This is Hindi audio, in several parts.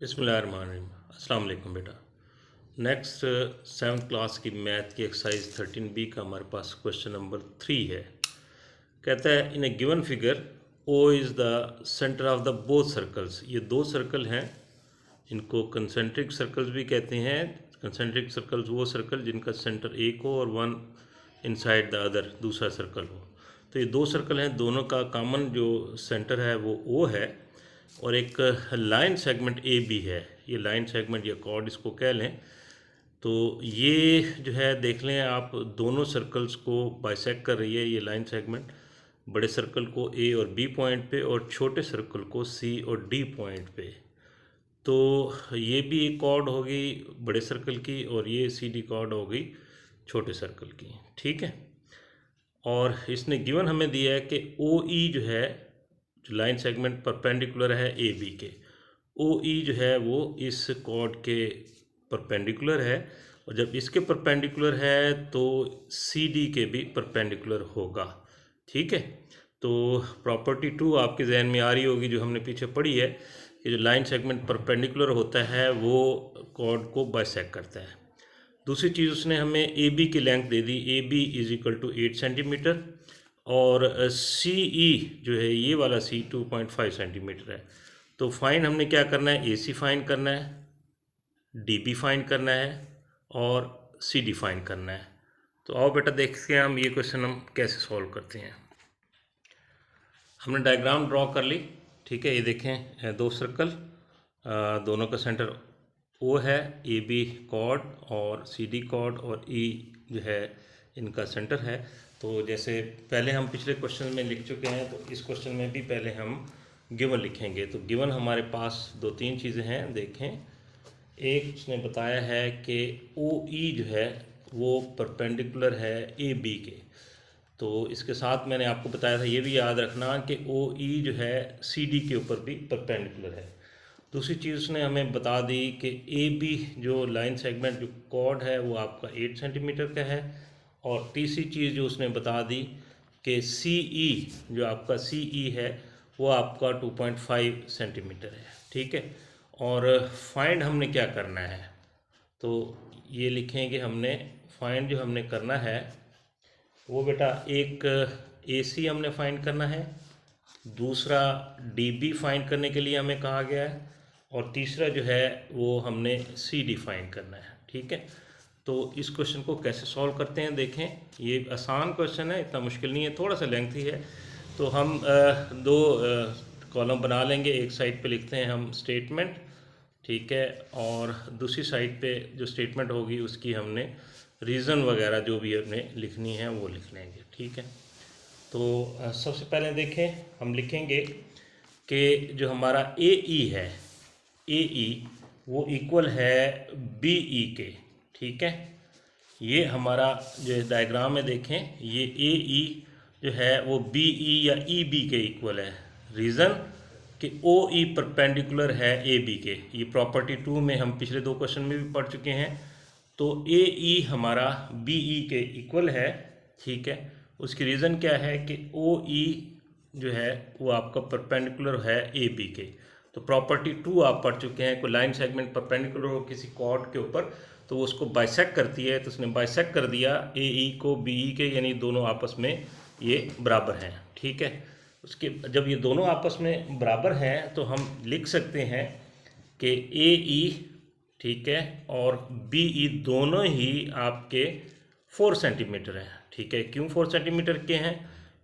बिस्मिल्लाहिर्रहमानिर्रहीम। अस्सलाम वालेकुम बेटा। नेक्स्ट 7th क्लास की मैथ की एक्सरसाइज 13B का हमारे पास क्वेश्चन नंबर 3 है। कहता है in a given figure O is the centre of the both circles. ये दो सर्कल हैं, इनको कंसेंट्रिक सर्कल्स भी कहते हैं। कंसेंट्रिक सर्कल्स वो सर्कल जिनका सेंटर एक हो और वन इनसाइड द अदर दूसरा सर्कल हो। तो ये दो सर्कल हैं, दोनों का कॉमन जो सेंटर है वो O है और एक लाइन सेगमेंट ए बी है। ये लाइन सेगमेंट या कॉर्ड इसको कह लें। तो ये जो है देख लें आप, दोनों सर्कल्स को बाइसेक्ट कर रही है ये लाइन सेगमेंट, बड़े सर्कल को ए और बी पॉइंट पे और छोटे सर्कल को सी और डी पॉइंट पे। तो ये भी एक कॉर्ड होगी बड़े सर्कल की और ये सी डी कॉर्ड होगी छोटे सर्कल की, ठीक है। और इसने गिवन हमें दिया है कि ओ ई जो है, जो लाइन सेगमेंट परपेंडिकुलर है ए बी के, ओ ई जो है वो इस कॉर्ड के परपेंडिकुलर है और जब इसके परपेंडिकुलर है तो सी डी के भी परपेंडिकुलर होगा, ठीक है। तो प्रॉपर्टी 2 आपके जहन में आ रही होगी जो हमने पीछे पढ़ी है कि जो लाइन सेगमेंट परपेंडिकुलर होता है वो कॉर्ड को बाइसेक्ट करता है। दूसरी चीज़ उसने हमें ए बी की लेंथ दे दी, A B is equal to 8 centimetre और सी ई जो है ये वाला सी 2.5 सेंटीमीटर है। तो फाइन हमने क्या करना है, ए सी फाइन करना है, डी बी फाइन करना है और सी डी फाइन करना है। तो आओ बेटा देखते हैं हम ये क्वेश्चन हम कैसे सॉल्व करते हैं। हमने डायग्राम ड्रॉ कर ली, ठीक है। ये देखें दो सर्कल, दोनों का सेंटर ओ है, ए बी कॉर्ड और सी डी कॉर्ड और ई जो है इनका सेंटर है। तो जैसे पहले हम पिछले क्वेश्चन में लिख चुके हैं तो इस क्वेश्चन में भी पहले हम गिवन लिखेंगे। तो गिवन हमारे पास दो तीन चीज़ें हैं, देखें। एक उसने बताया है कि ओ ई जो है वो परपेंडिकुलर है ए बी के। तो इसके साथ मैंने आपको बताया था, ये भी याद रखना कि ओ ई जो है सी डी के ऊपर भी परपेंडिकुलर है। दूसरी चीज़ उसने हमें बता दी कि ए बी जो लाइन सेगमेंट जो कॉर्ड है वो आपका 8 सेंटीमीटर का है। और तीसरी चीज़ जो उसने बता दी कि सी ई जो आपका सी ई है वो आपका 2.5 सेंटीमीटर है, ठीक है। और फाइंड हमने क्या करना है, तो ये लिखें कि हमने फाइंड जो हमने करना है वो बेटा एक ए सी हमने फाइंड करना है, दूसरा डी बी फाइंड करने के लिए हमें कहा गया है और तीसरा जो है वो हमने सी डी फाइंड करना है, ठीक है। तो इस क्वेश्चन को कैसे सॉल्व करते हैं देखें। ये आसान क्वेश्चन है, इतना मुश्किल नहीं है, थोड़ा सा लेंथी है। तो हम दो कॉलम बना लेंगे। एक साइड पे लिखते हैं हम स्टेटमेंट, ठीक है, और दूसरी साइड पे जो स्टेटमेंट होगी उसकी हमने रीज़न वगैरह जो भी हमने लिखनी है वो लिख लेंगे, ठीक है। तो सबसे पहले देखें, हम लिखेंगे कि जो हमारा ए ई है, ए ई वो इक्वल है बी ई के, ठीक है। ये हमारा जो डायग्राम में देखें, ये ए ई जो है वो बी ई या ई बी के इक्वल है। रीज़न कि ओ ई परपेंडिकुलर है ए बी के। ये प्रॉपर्टी 2 में हम पिछले दो क्वेश्चन में भी पढ़ चुके हैं। तो ए ई हमारा बी ई के इक्वल है, ठीक है। उसकी रीज़न क्या है कि ओ ई जो है वो आपका परपेंडिकुलर है ए बी के। तो प्रॉपर्टी 2 आप पढ़ चुके हैं, कोई लाइन सेगमेंट परपेंडिकुलर हो किसी कॉर्ड के ऊपर तो उसको बाइसेक्ट करती है। तो उसने बाइसेक्ट कर दिया ए ई को बी ई के, यानी दोनों आपस में ये बराबर हैं, ठीक है। उसके जब ये दोनों आपस में बराबर हैं तो हम लिख सकते हैं कि ए ई, ठीक है, और बी ई दोनों ही आपके 4 सेंटीमीटर हैं, ठीक है। क्यों 4 सेंटीमीटर के हैं,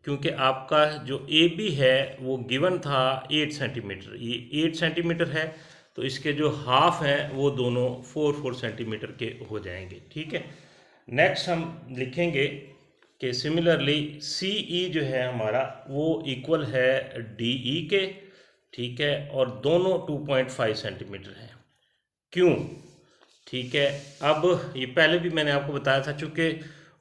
क्योंकि आपका जो ए बी है वो गिवन था 8 सेंटीमीटर, ये 8 सेंटीमीटर है। तो इसके जो हाफ हैं वो दोनों 4 सेंटीमीटर के हो जाएंगे, ठीक है। नेक्स्ट हम लिखेंगे कि सिमिलरली सी ई जो है हमारा वो इक्वल है डी ई के, ठीक है, और दोनों 2.5 सेंटीमीटर हैं। क्यों, ठीक है। अब ये पहले भी मैंने आपको बताया था, चूँकि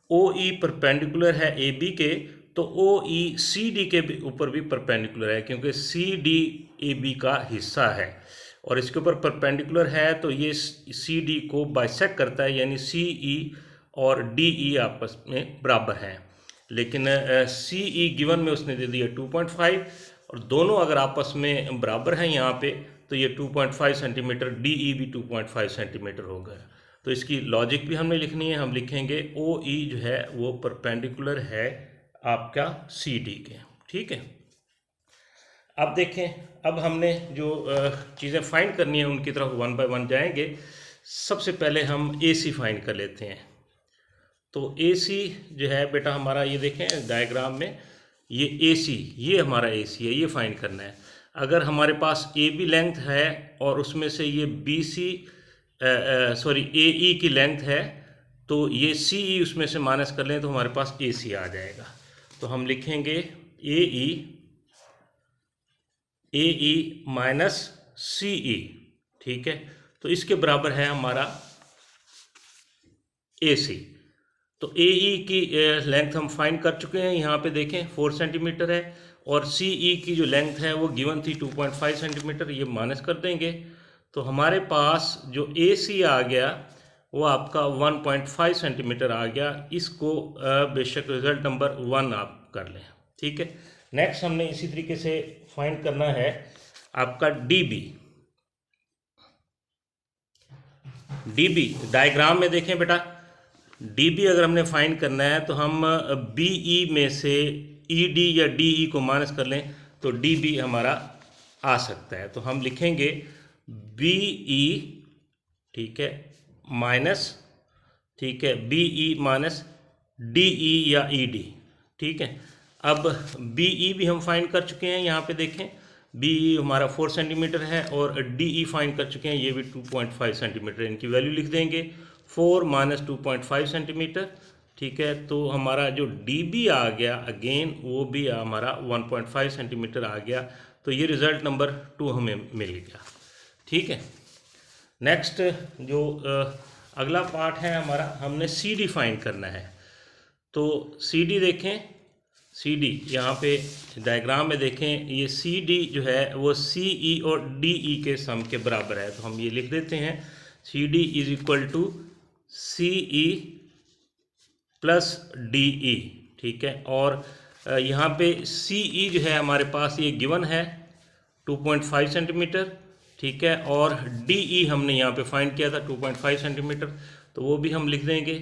ओ ई परपेंडिकुलर है ए बी के तो ओ ई सी डी के ऊपर भी परपेंडिकुलर है, क्योंकि सी डी ए बी का हिस्सा है और इसके ऊपर परपेंडिकुलर है। तो ये सी डी को बाइसेक्ट करता है, यानी सी ई और डी ई आपस में बराबर हैं। लेकिन सी ई गिवन में उसने दे दिया 2.5 और दोनों अगर आपस में बराबर हैं यहाँ पे तो ये 2.5 सेंटीमीटर, डी ई भी 2.5 सेंटीमीटर हो गया। तो इसकी लॉजिक भी हमने लिखनी है, हम लिखेंगे ओ ई जो है वो परपेंडिकुलर है आपका सी डी के। ठीक है, अब देखें, अब हमने जो चीज़ें फाइंड करनी है उनकी तरफ वन बाय वन जाएंगे। सबसे पहले हम ए सी फाइंड कर लेते हैं। तो ए सी जो है बेटा हमारा, ये देखें डायग्राम में, ये ए सी, ये हमारा ए सी है, ये फाइंड करना है। अगर हमारे पास ए बी लेंथ है और उसमें से ये बी सी सॉरी ए ई की लेंथ है, तो ये सी ई उसमें से माइनस कर लें तो हमारे पास ए सी आ जाएगा। तो हम लिखेंगे ए ई माइनस सी ई। ठीक है, तो इसके बराबर है हमारा ए सी। तो ए ई की लेंथ हम फाइंड कर चुके हैं, यहाँ पे देखें 4 सेंटीमीटर है, और सी ई की जो लेंथ है वो गिवन थी 2.5 सेंटीमीटर, ये माइनस कर देंगे तो हमारे पास जो ए सी आ गया वो आपका 1.5 सेंटीमीटर आ गया। इसको बेशक रिजल्ट नंबर 1 आप कर लें। ठीक है, नेक्स्ट हमने इसी तरीके से फाइंड करना है आपका D B. D B diagram में देखें बेटा, डी बी अगर हमने फाइंड करना है तो हम बी ई में से ई डी या डी ई को माइनस कर लें तो डी बी हमारा आ सकता है। तो हम लिखेंगे बी ई, ठीक है, माइनस, ठीक है, B E minus D E या ई डी। ठीक है, अब बी ई भी हम फाइंड कर चुके हैं, यहाँ पे देखें बी ई हमारा 4 सेंटीमीटर है और डी ई फाइंड कर चुके हैं, ये भी 2.5 सेंटीमीटर। इनकी वैल्यू लिख देंगे 4 माइनस 2.5 सेंटीमीटर। ठीक है, तो हमारा जो डी बी आ गया अगेन वो भी हमारा 1.5 सेंटीमीटर आ गया। तो ये रिज़ल्ट नंबर 2 हमें मिल गया। ठीक है, नेक्स्ट जो अगला पार्ट है हमारा, हमने सी डी फाइंड करना है। तो सी डी देखें, सी डी यहाँ पे डायग्राम में देखें, ये सी डी जो है वो सी ई और डी ई के सम के बराबर है। तो हम ये लिख देते हैं C D is equal to C E plus D E. ठीक है, और यहाँ पे सी ई जो है हमारे पास ये गिवन है 2.5 सेंटीमीटर। ठीक है, और डी ई हमने यहाँ पे फाइंड किया था 2.5 सेंटीमीटर, तो वो भी हम लिख देंगे।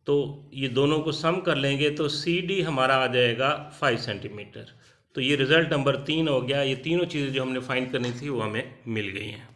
तो ये दोनों को सम कर लेंगे तो सी डी हमारा आ जाएगा 5 सेंटीमीटर। तो ये रिज़ल्ट नंबर 3 हो गया। ये तीनों चीज़ें जो हमने फाइंड करनी थी वो हमें मिल गई हैं।